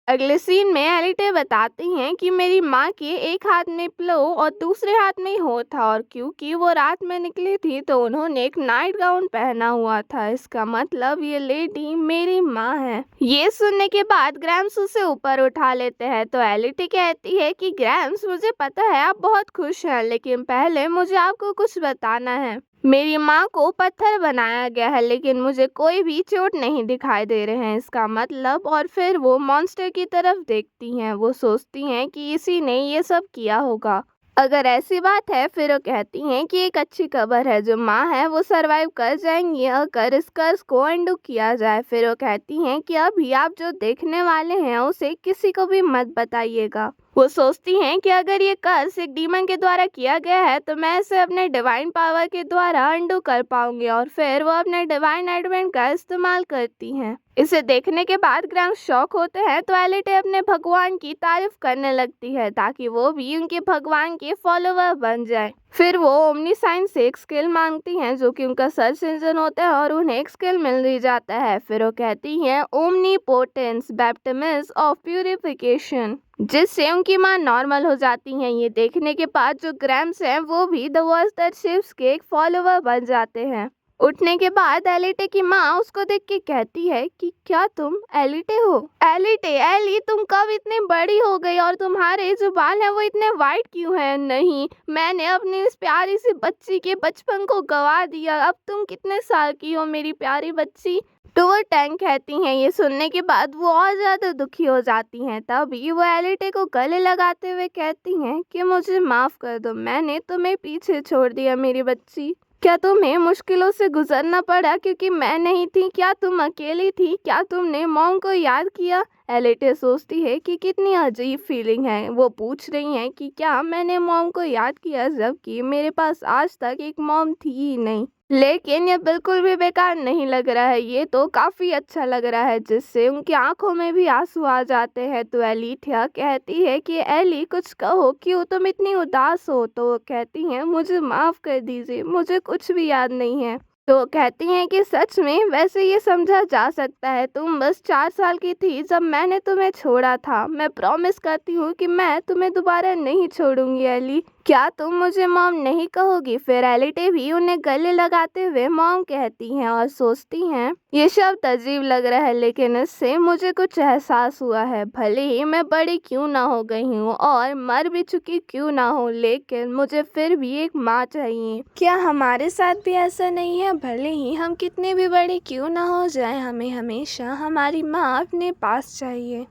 अगले सीन में एलिटे बताती हैं कि मेरी माँ के एक हाथ में प्लो और दूसरे हाथ में हो था, और क्योंकि वो रात में निकली थी तो उन्होंने एक नाइट गाउन पहना हुआ था। इसका मतलब ये लेडी मेरी माँ है। ये सुनने के बाद ग्रैम्स उसे ऊपर उठा लेते हैं तो एलिटे कहती है कि ग्रैम्स, मुझे पता है आप बहुत खुश हैं, लेकिन पहले मुझे आपको कुछ बताना है। मेरी माँ को पत्थर बनाया गया है, लेकिन मुझे कोई भी चोट नहीं दिखाई दे रहे हैं। इसका मतलब, और फिर वो मॉन्स्टर की तरफ देखती हैं। वो सोचती हैं कि इसी ने ये सब किया होगा। अगर ऐसी बात है, फिर वो कहती हैं कि एक अच्छी खबर है, जो माँ है वो सरवाइव कर जाएंगी अगर इस कर्ज को अंडू किया जाए। फिर वो कहती हैं कि अभी आप जो देखने वाले हैं उसे किसी को भी मत बताइएगा। वो सोचती हैं कि अगर ये कर्ज एक डीमन के द्वारा किया गया है तो मैं इसे अपने डिवाइन पावर के द्वारा अंडू कर पाऊंगी, और फिर वो अपने डिवाइन एडवेंट का इस्तेमाल करती हैं। इसे देखने के बाद ग्राम शॉक होते हैं तो एलिटे अपने भगवान की तारीफ करने लगती है ताकि वो भी उनके भगवान के फॉलोवर बन जाए। फिर वो ओमनी साइंस से एक स्किल मांगती हैं जो कि उनका सर्च इंजन होता है, और उन्हें एक स्किल मिल ही जाता है। फिर वो कहती हैं ओमनी पोटेंस बैप्टिमिस ऑफ प्यूरिफिकेशन, जिससे उनकी माँ नॉर्मल हो जाती हैं। ये देखने के बाद जो ग्रैम्स हैं वो भी द वॉच दैट शिप्स के एक फॉलोवर बन जाते हैं। उठने के बाद एलिटे की माँ उसको देख के कहती है कि क्या तुम एलिटे हो? एलिटे, एली तुम कब इतनी बड़ी हो गई, और तुम्हारे जो बाल हैं वो इतने वाइट क्यों हैं? नहीं, मैंने अपनी इस प्यारी सी बच्ची के बचपन को गवा दिया। अब तुम कितने साल की हो मेरी प्यारी बच्ची? तो वो टैंक कहती हैं। ये सुनने के बाद वो और ज्यादा दुखी हो जाती हैं। तभी वो एलिटे को गले लगाते हुए कहती हैं कि मुझे माफ कर दो, मैंने तुम्हें पीछे छोड़ दिया मेरी बच्ची। क्या तुम्हें मुश्किलों से गुजरना पड़ा क्योंकि मैं नहीं थी? क्या तुम अकेली थी? क्या तुमने मॉम को याद किया? एलिटे सोचती है कि कितनी अजीब फीलिंग है। वो पूछ रही हैं कि क्या मैंने मॉम को याद किया, जबकि मेरे पास आज तक एक मॉम थी ही नहीं। लेकिन ये बिल्कुल भी बेकार नहीं लग रहा है, ये तो काफ़ी अच्छा लग रहा है, जिससे उनकी आंखों में भी आंसू आ जाते हैं। तो एलिथिया कहती है कि एली कुछ कहो, क्यों तुम इतनी उदास हो? तो वो कहती हैं मुझे माफ़ कर दीजिए, मुझे कुछ भी याद नहीं है। तो वो कहती हैं कि सच में, वैसे ये समझा जा सकता है, तुम बस 4 साल की थी जब मैंने तुम्हें छोड़ा था। मैं प्रॉमिस करती हूँ कि मैं तुम्हें दोबारा नहीं छोड़ूंगी एली। क्या तुम मुझे मॉम नहीं कहोगी? फिर एलिटे भी उन्हें गले लगाते हुए मॉम कहती हैं, और सोचती हैं ये शब्द अजीब लग रहा है, लेकिन इससे मुझे कुछ एहसास हुआ है। भले ही मैं बड़ी क्यों ना हो गई हूँ और मर भी चुकी क्यों ना हो, लेकिन मुझे फिर भी एक माँ चाहिए। क्या हमारे साथ भी ऐसा नहीं है? भले ही हम कितने भी बड़े क्यों ना हो जाए, हमें हमेशा हमारी माँ अपने पास चाहिए।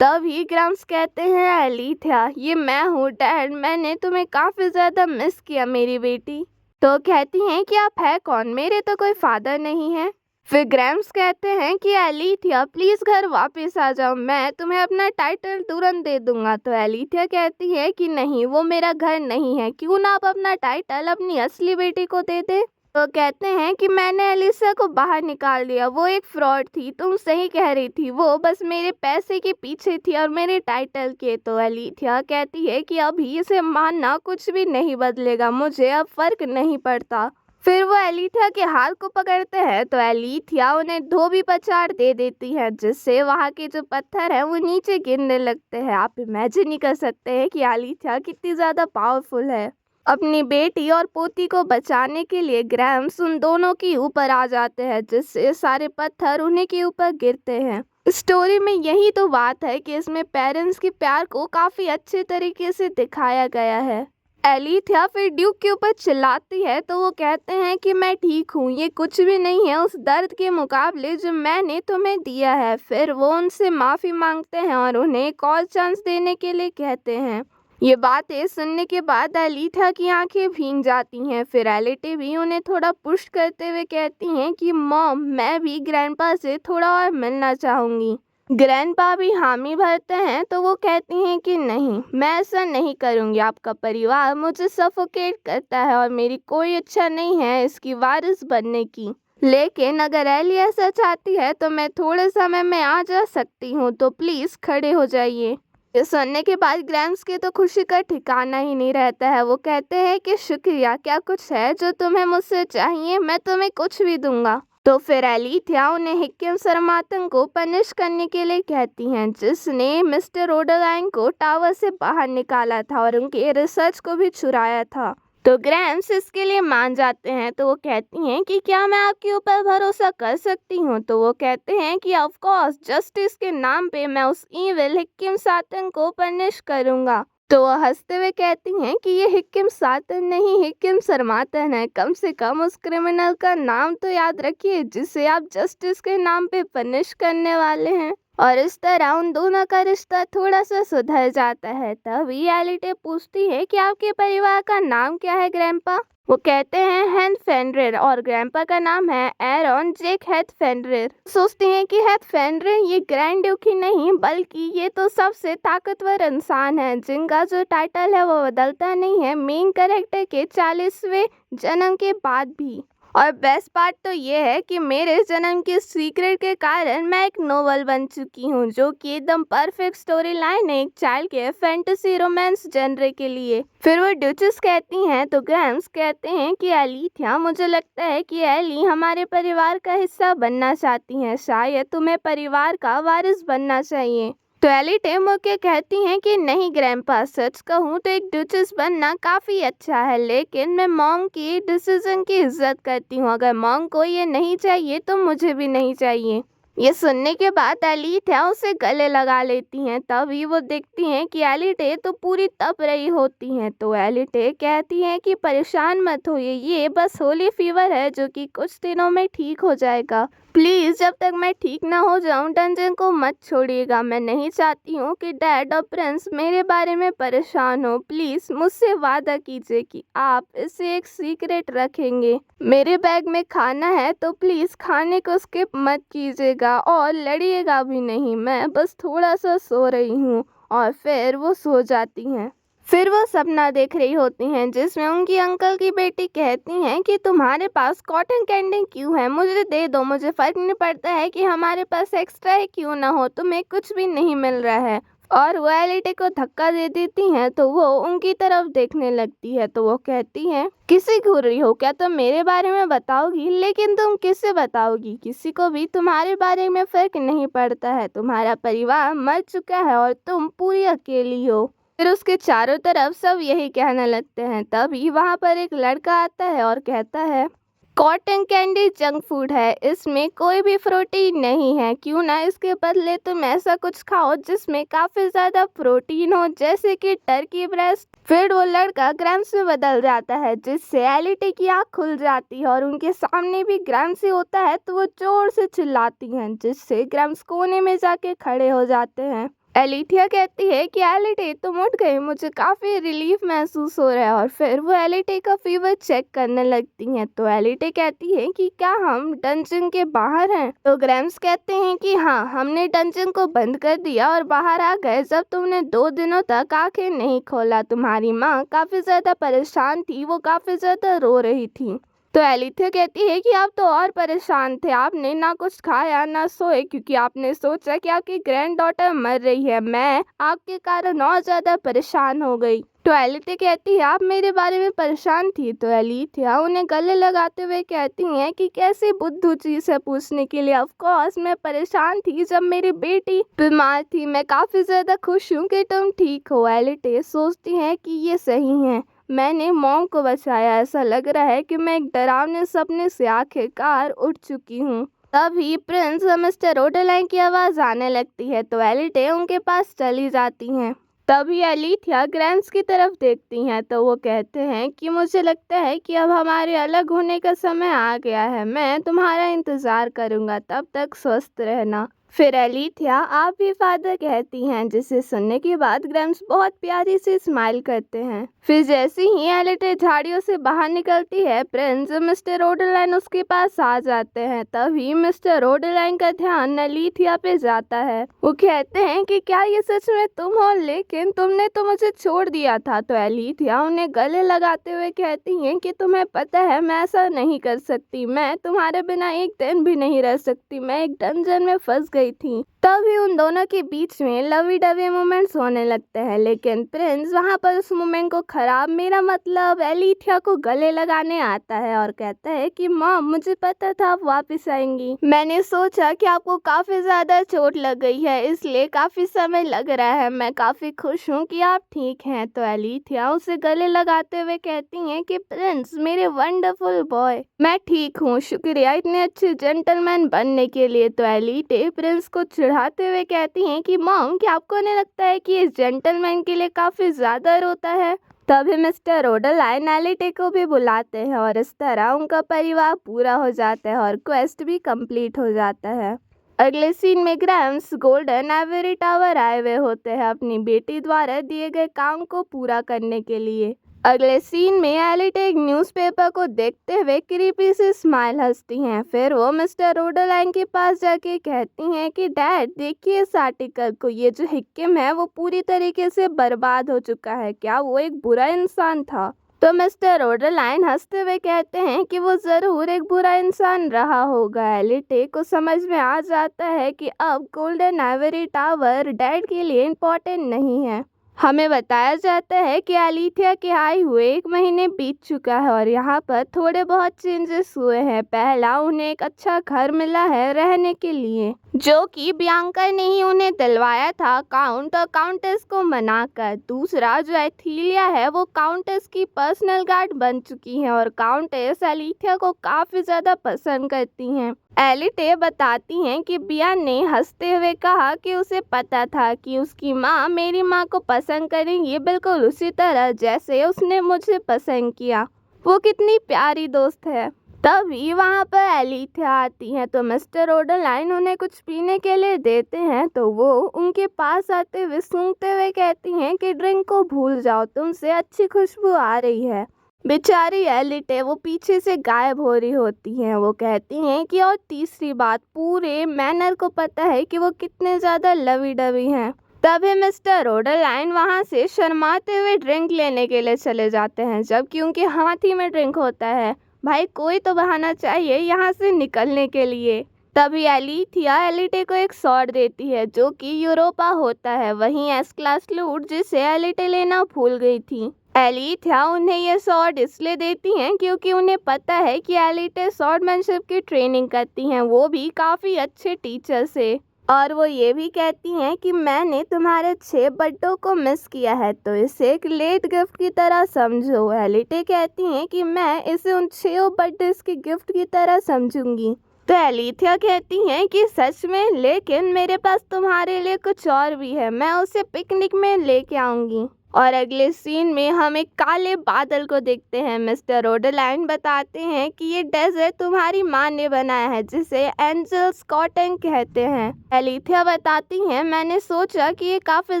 तभी ग्राम्स कहते हैं एलिथिया, ये मैं हूँ डैड, मैंने तुम्हें काफ़ी ज़्यादा मिस किया मेरी बेटी। तो कहती हैं कि आप है कौन? मेरे तो कोई फादर नहीं है। फिर ग्राम्स कहते हैं कि एलिथिया प्लीज़ घर वापस आ जाओ, मैं तुम्हें अपना टाइटल तुरंत दे दूंगा। तो एलिथिया कहती है कि नहीं, वो मेरा घर नहीं है, क्यों ना आप अपना टाइटल अपनी असली बेटी को दे दे। तो कहते हैं कि मैंने एलिसा को बाहर निकाल दिया, वो एक फ्रॉड थी, तुम सही कह रही थी, वो बस मेरे पैसे के पीछे थी और मेरे टाइटल के। तो एलिथिया कहती है कि अभी इसे मानना कुछ भी नहीं बदलेगा, मुझे अब फर्क नहीं पड़ता। फिर वो एलिथिया के हाथ को पकड़ते हैं तो एलिथिया उन्हें धोबी पछाड़ दे देती है, जिससे वहाँ के जो पत्थर हैं वो नीचे गिरने लगते हैं। आप इमेजिन ही कर सकते हैं कि एलिथिया कितनी ज़्यादा पावरफुल है। अपनी बेटी और पोती को बचाने के लिए ग्रैम्स उन दोनों के ऊपर आ जाते हैं, जिससे सारे पत्थर उन्हीं के ऊपर गिरते हैं। स्टोरी में यही तो बात है कि इसमें पेरेंट्स के प्यार को काफ़ी अच्छे तरीके से दिखाया गया है। एलिथिया फिर ड्यूक के ऊपर चिल्लाती है तो वो कहते हैं कि मैं ठीक हूँ, ये कुछ भी नहीं है उस दर्द के मुकाबले जो मैंने तुम्हें दिया है। फिर वो उनसे माफ़ी मांगते हैं और उन्हें एक और चांस देने के लिए कहते हैं। ये बातें सुनने के बाद एलिथा की आंखें भीग जाती हैं। फिर एलिटे भी उन्हें थोड़ा पुश करते हुए कहती हैं कि मॉम, मैं भी ग्रैंडपा से थोड़ा और मिलना चाहूँगी। ग्रैंडपा भी हामी भरते हैं तो वो कहती हैं कि नहीं, मैं ऐसा नहीं करूँगी, आपका परिवार मुझे सफोकेट करता है और मेरी कोई इच्छा नहीं है इसकी वारिस बनने की। लेकिन अगर एली ऐसा चाहती है तो मैं थोड़े समय में आ जा सकती हूँ, तो प्लीज़ खड़े हो जाइए। ये सुनने के बाद ग्रैम्स की तो खुशी का ठिकाना ही नहीं रहता है। वो कहते हैं कि शुक्रिया, क्या कुछ है जो तुम्हें मुझसे चाहिए? मैं तुम्हें कुछ भी दूंगा। तो फिर एलिथिया उन्हें हिक्किम सरमातन को पनिश करने के लिए कहती हैं, जिसने मिस्टर रोडलाइन को टावर से बाहर निकाला था और उनके रिसर्च को भी चुराया था। तो ग्रैम्स इसके लिए मान जाते हैं। तो वो कहती हैं कि क्या मैं आपके ऊपर भरोसा कर सकती हूँ। तो वो कहते हैं कि ऑफ कोर्स, जस्टिस के नाम पे मैं उस ईविल हिक्किम सातन को पनिश करूँगा। तो वो हंसते हुए कहती हैं कि ये हिक्किम सातन नहीं, हिक्किम सरमातन है। कम से कम उस क्रिमिनल का नाम तो याद रखिए जिसे आप जस्टिस के नाम पे पनिश करने वाले हैं। और इस तरह उन दोनों का रिश्ता थोड़ा सा सुधर जाता है। तभी एलिटे पूछती है कि आपके परिवार का नाम क्या है ग्रैंपा। वो कहते हैं हेथ फेनरिर और ग्रैंपा का नाम है एरॉन जेक हेथ फेनरिर। सोचती हैं कि हेथ फेनरिर ये ग्रैंड ड्यूक ही नहीं बल्कि ये तो सबसे ताकतवर इंसान है जिनका जो टाइटल है वो बदलता नहीं है मेन कैरेक्टर के 40वें जन्म के बाद भी। और बेस्ट पार्ट तो ये है कि मेरे जन्म के सीक्रेट के कारण मैं एक नोवेल बन चुकी हूँ, जो कि एकदम परफेक्ट स्टोरी लाइन है एक चाइल्ड के फैंटेसी रोमांस जनरे के लिए। फिर वो ड्यूचेस कहती हैं तो ग्रैम्स कहते हैं कि एलिथिया, मुझे लगता है कि एली हमारे परिवार का हिस्सा बनना चाहती हैं, शायद तुम्हें परिवार का वारिस बनना चाहिए। तो एलिटे मुझे कहती हैं कि नहीं ग्रैंपा, सच कहूँ तो एक ड्यूचेस बनना काफ़ी अच्छा है, लेकिन मैं मॉम की डिसीजन की इज्जत करती हूँ। अगर मॉम को ये नहीं चाहिए तो मुझे भी नहीं चाहिए। ये सुनने के बाद एलिथिया उसे गले लगा लेती हैं। तभी वो देखती हैं कि एलिटे तो पूरी तप रही होती हैं। तो एलिटे कहती हैं कि परेशान मत होइए, ये बस होली फीवर है जो कि कुछ दिनों में ठीक हो जाएगा। प्लीज़ जब तक मैं ठीक ना हो जाऊं डंजन को मत छोड़िएगा। मैं नहीं चाहती हूँ कि डैड और प्रिंस मेरे बारे में परेशान हो। प्लीज़ मुझसे वादा कीजिए कि आप इसे एक सीक्रेट रखेंगे। मेरे बैग में खाना है तो प्लीज़ खाने को स्किप मत कीजिएगा और लड़िएगा भी नहीं। मैं बस थोड़ा सा सो रही हूँ। और फिर वो सो जाती हैं। फिर वो सपना देख रही होती हैं जिसमें उनकी अंकल की बेटी कहती हैं कि तुम्हारे पास कॉटन कैंडी क्यों है, मुझे दे दो, मुझे फ़र्क नहीं पड़ता है कि हमारे पास एक्स्ट्रा है क्यों ना हो, तुम्हें कुछ भी नहीं मिल रहा है। और वो एलिटे को धक्का दे देती हैं तो वो उनकी तरफ देखने लगती है। तो वो कहती हैं, किसे घूर रही हो, क्या तुम मेरे बारे में बताओगी? लेकिन तुम किससे बताओगी? किसी को भी तुम्हारे बारे में फ़र्क नहीं पड़ता है। तुम्हारा परिवार मर चुका है और तुम पूरी अकेली हो। फिर उसके चारों तरफ सब यही कहने लगते हैं। तभी वहाँ पर एक लड़का आता है और कहता है, कॉटन कैंडी जंक फूड है, इसमें कोई भी प्रोटीन नहीं है, क्यों ना इसके बदले तुम ऐसा कुछ खाओ जिसमें काफ़ी ज़्यादा प्रोटीन हो, जैसे कि टर्की ब्रेस्ट। फिर वो लड़का ग्रैम्स में बदल जाता है जिससे एलिटे की आँख खुल जाती है और उनके सामने भी ग्रैम्स ही होता है। तो वो जोर से चिल्लाती हैं जिससे ग्रैम्स कोने में जाके खड़े हो जाते हैं। एलिथिया कहती है कि एलिटे तुम उठ गए, मुझे काफ़ी रिलीफ महसूस हो रहा है। और फिर वो एलिटे का फीवर चेक करने लगती हैं। तो एलिटे कहती है कि क्या हम डंजन के बाहर हैं? तो ग्रैम्स कहते हैं कि हाँ, हमने डंजन को बंद कर दिया और बाहर आ गए जब तुमने 2 दिनों तक आंखें नहीं खोला। तुम्हारी माँ काफ़ी ज़्यादा परेशान थी, वो काफ़ी ज़्यादा रो रही थी। तो एलिथिया कहती है कि आप तो और परेशान थे, आपने ना कुछ खाया ना सोए क्योंकि आपने सोचा कि आपकी ग्रैंड डॉटर मर रही है। मैं आपके कारण और ज़्यादा परेशान हो गई। तो एलिथिया कहती है, आप मेरे बारे में परेशान थी? तो एलिथिया उन्हें गले लगाते हुए कहती हैं कि कैसी बुद्धू चीज़ है पूछने के लिए। ऑफ कोर्स मैं परेशान थी जब मेरी बेटी बीमार थी। मैं काफ़ी ज़्यादा खुश हूँ कि तुम ठीक हो। एलिटे सोचती हैं कि ये सही है, मैंने मॉम को बचाया। ऐसा लग रहा है कि मैं एक डरावने सपने से आखिरकार उठ चुकी हूँ। तभी प्रिंस और मिस्टर रोडलाइन की आवाज़ आने लगती है। तो एलिटे उनके पास चली जाती हैं। तभी एलिथिया ग्रैम्स की तरफ देखती हैं तो वो कहते हैं कि मुझे लगता है कि अब हमारे अलग होने का समय आ गया है। मैं तुम्हारा इंतज़ार करूँगा, तब तक स्वस्थ रहना। फिर एलिथिया आप भी फादर कहती हैं, जिसे सुनने के बाद ग्रैम्स बहुत प्यारी से स्माइल करते हैं। फिर जैसे ही एलिटे झाड़ियों से बाहर निकलती है, प्रिंस और मिस्टर रोडलाइन उसके पास आ जाते हैं। तभी मिस्टर रोडलाइन का ध्यान एलिथिया पे जाता है। वो कहते हैं कि क्या ये सच में तुम हो? लेकिन तुमने तो मुझे छोड़ दिया था। तो एलिथिया उन्हें गले लगाते हुए कहती हैं कि तुम्हें पता है मैं ऐसा नहीं कर सकती, मैं तुम्हारे बिना एक दिन भी नहीं रह सकती। मैं एक डंजन में फंस गई गई थी। तभी उन दोनों के बीच में लवी डवी मोमेंट्स होने लगते हैं, लेकिन प्रिंस वहां पर उस मोमेंट को खराब, मेरा मतलब एलिथिया को गले लगाने आता है और कहता है कि मॉम, मुझे पता था आप वापस आएंगी। मैंने सोचा कि आपको काफी ज्यादा चोट लग गई है, इसलिए काफी समय लग रहा है। मैं काफी खुश हूँ कि आप ठीक हैं। तो एलिथिया उसे गले लगाते हुए कहती है कि प्रिंस, मेरे वंडरफुल बॉय, मैं ठीक हूँ, शुक्रिया इतने अच्छे जेंटलमैन बनने के लिए। तो एलिटे प्रिंस को चिढ़ाते हुए कहती हैं कि मॉम, क्या आपको नहीं लगता है कि इस जेंटलमैन के लिए काफी ज्यादा रोता है? तभी मिस्टर रोडलाइन एलिटे को भी बुलाते हैं और इस तरह उनका परिवार पूरा हो जाता है और क्वेस्ट भी कंप्लीट हो जाता है। अगले सीन में ग्रैम्स गोल्डन आइवरी टावर आए हुए होते हैं अपनी बेटी द्वारा दिए गए काम को पूरा करने के लिए। अगले सीन में एलिटे एक न्यूज़पेपर को देखते हुए क्रीपी सी स्माइल हंसती हैं। फिर वो मिस्टर रोडलाइन के पास जाके कहती हैं कि डैड, देखिए इस आर्टिकल को, ये जो हिक्किम है वो पूरी तरीके से बर्बाद हो चुका है। क्या वो एक बुरा इंसान था? तो मिस्टर रोडलाइन हंसते हुए कहते हैं कि वो ज़रूर एक बुरा इंसान रहा होगा। एलिटे को समझ में आ जाता है कि अब गोल्डन आइवरी टावर डैड के लिए इम्पोर्टेंट नहीं है। हमें बताया जाता है कि एलिथिया के आए हुए 1 महीने बीत चुका है और यहाँ पर थोड़े बहुत चेंजेस हुए हैं। पहला, उन्हें एक अच्छा घर मिला है रहने के लिए, जो कि बियांका ने ही उन्हें दिलवाया था काउंट और काउंटेस को मनाकर। दूसरा, जो एथिलिया है वो काउंटेस की पर्सनल गार्ड बन चुकी हैं और काउंटेस एलिथिया को काफ़ी ज़्यादा पसंद करती हैं। एलिटे बताती हैं कि बियान ने हंसते हुए कहा कि उसे पता था कि उसकी माँ मेरी माँ को पसंद करेंगी, बिल्कुल उसी तरह जैसे उसने मुझे पसंद किया। वो कितनी प्यारी दोस्त है। तभी वहाँ पर एलिथिया आती हैं तो मिस्टर रोडलाइन उन्हें कुछ पीने के लिए देते हैं, तो वो उनके पास आते हुए सूंघते हुए कहती हैं कि ड्रिंक को भूल जाओ, तुमसे अच्छी खुशबू आ रही है। बेचारी एलिटे वो पीछे से गायब हो रही होती हैं। वो कहती हैं कि और तीसरी बात, पूरे मैनर को पता है कि वो कितने ज़्यादा लवी डवी हैं। तभी मिस्टर रोडलाइन वहाँ से शर्माते हुए ड्रिंक लेने के लिए चले जाते हैं, जबकि उनके हाथ ही में ड्रिंक होता है। भाई, कोई तो बहाना चाहिए यहाँ से निकलने के लिए। तभी एलिथिया एलिटे को एक शॉट देती है जो कि यूरोपा होता है, वहीं एस क्लास लूट जिसे एलिटे लेना भूल गई थी। एलिथिया उन्हें ये शॉट इसलिए देती हैं क्योंकि उन्हें पता है कि एलिटे शॉटमैनशिप की ट्रेनिंग करती हैं, वो भी काफ़ी अच्छे टीचर से। और वो ये भी कहती हैं कि मैंने तुम्हारे 6 बर्थडे को मिस किया है, तो इसे एक लेट गिफ्ट की तरह समझो। एलिटे कहती हैं कि मैं इसे उन 6 बर्थडेज की गिफ्ट की तरह समझूंगी। तो एलिथिया कहती हैं कि सच में, लेकिन मेरे पास तुम्हारे लिए कुछ और भी है, मैं उसे पिकनिक में लेके आऊँगी। और अगले सीन में हम एक काले बादल को देखते हैं। मिस्टर रोडलाइन बताते हैं कि ये डेजर्ट तुम्हारी माँ ने बनाया है, जिसे एंजल्स कॉटन कहते हैं। एलिथिया बताती हैं, मैंने सोचा कि ये काफ़ी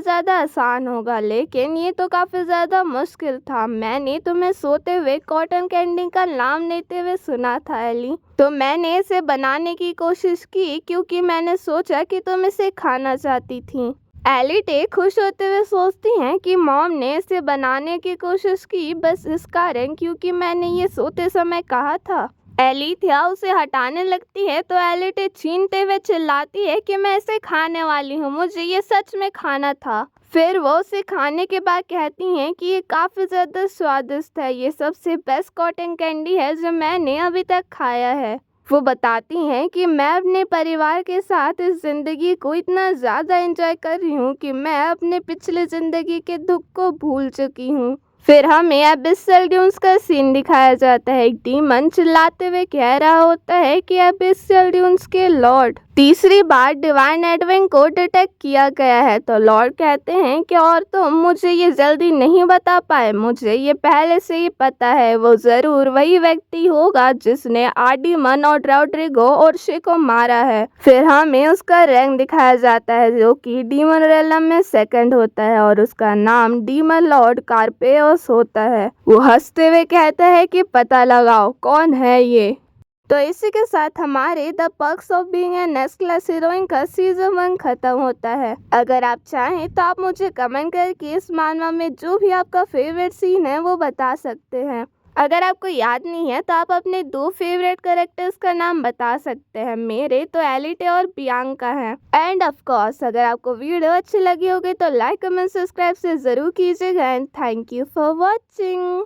ज़्यादा आसान होगा, लेकिन ये तो काफ़ी ज़्यादा मुश्किल था। मैंने तुम्हें सोते हुए कॉटन कैंडी का नाम लेते हुए सुना था एली, तो मैंने इसे बनाने की कोशिश की क्योंकि मैंने सोचा कि तुम इसे खाना चाहती थी। एलिटे खुश होते हुए सोचती हैं कि मॉम ने इसे बनाने की कोशिश की बस इस कारण क्योंकि मैंने ये सोते समय कहा था। एलिथिया उसे हटाने लगती है तो एलिटे छीनते हुए चिल्लाती है कि मैं इसे खाने वाली हूँ, मुझे ये सच में खाना था। फिर वो उसे खाने के बाद कहती हैं कि ये काफ़ी ज़्यादा स्वादिष्ट है, ये सबसे बेस्ट कॉटन कैंडी है जो मैंने अभी तक खाया है। वो बताती हैं कि मैं अपने परिवार के साथ इस ज़िंदगी को इतना ज़्यादा एंजॉय कर रही हूँ कि मैं अपने पिछले ज़िंदगी के दुख को भूल चुकी हूँ। फिर हमें एबिसल ड्यून्स का सीन दिखाया जाता है। एक डीमन चिल्लाते हुए कह रहा होता है कि एबिसल ड्यून्स के लॉर्ड, तीसरी बार डिवाइन एडविन को डिटेक्ट किया गया है। तो लॉर्ड कहते हैं कि और तुम मुझे ये जल्दी नहीं बता पाए, मुझे ये पहले से ही पता है, वो ज़रूर वही व्यक्ति होगा जिसने आर्डीमन और ड्राउड्रिगो और शे को मारा है। फिर हमें उसका रैंक दिखाया जाता है जो कि डीमन रेलम में सेकंड होता है और उसका नाम डीमन लॉर्ड कार्पेओस होता है। वो हंसते हुए कहता है कि पता लगाओ कौन है ये। तो इसी के साथ हमारे the perks of being A next class heroine का सीजन 1 खत्म होता है। अगर आप चाहें तो आप मुझे कमेंट करके इस मानवा में जो भी आपका फेवरेट सीन है वो बता सकते हैं। अगर आपको याद नहीं है तो आप अपने 2 फेवरेट कैरेक्टर्स का नाम बता सकते हैं। मेरे तो एलिटे और बियांका हैं। एंड ऑफ कोर्स अगर आपको वीडियो अच्छी लगी होगी तो लाइक, कमेंट, सब्सक्राइब से ज़रूर कीजिएगा and thank you for watching.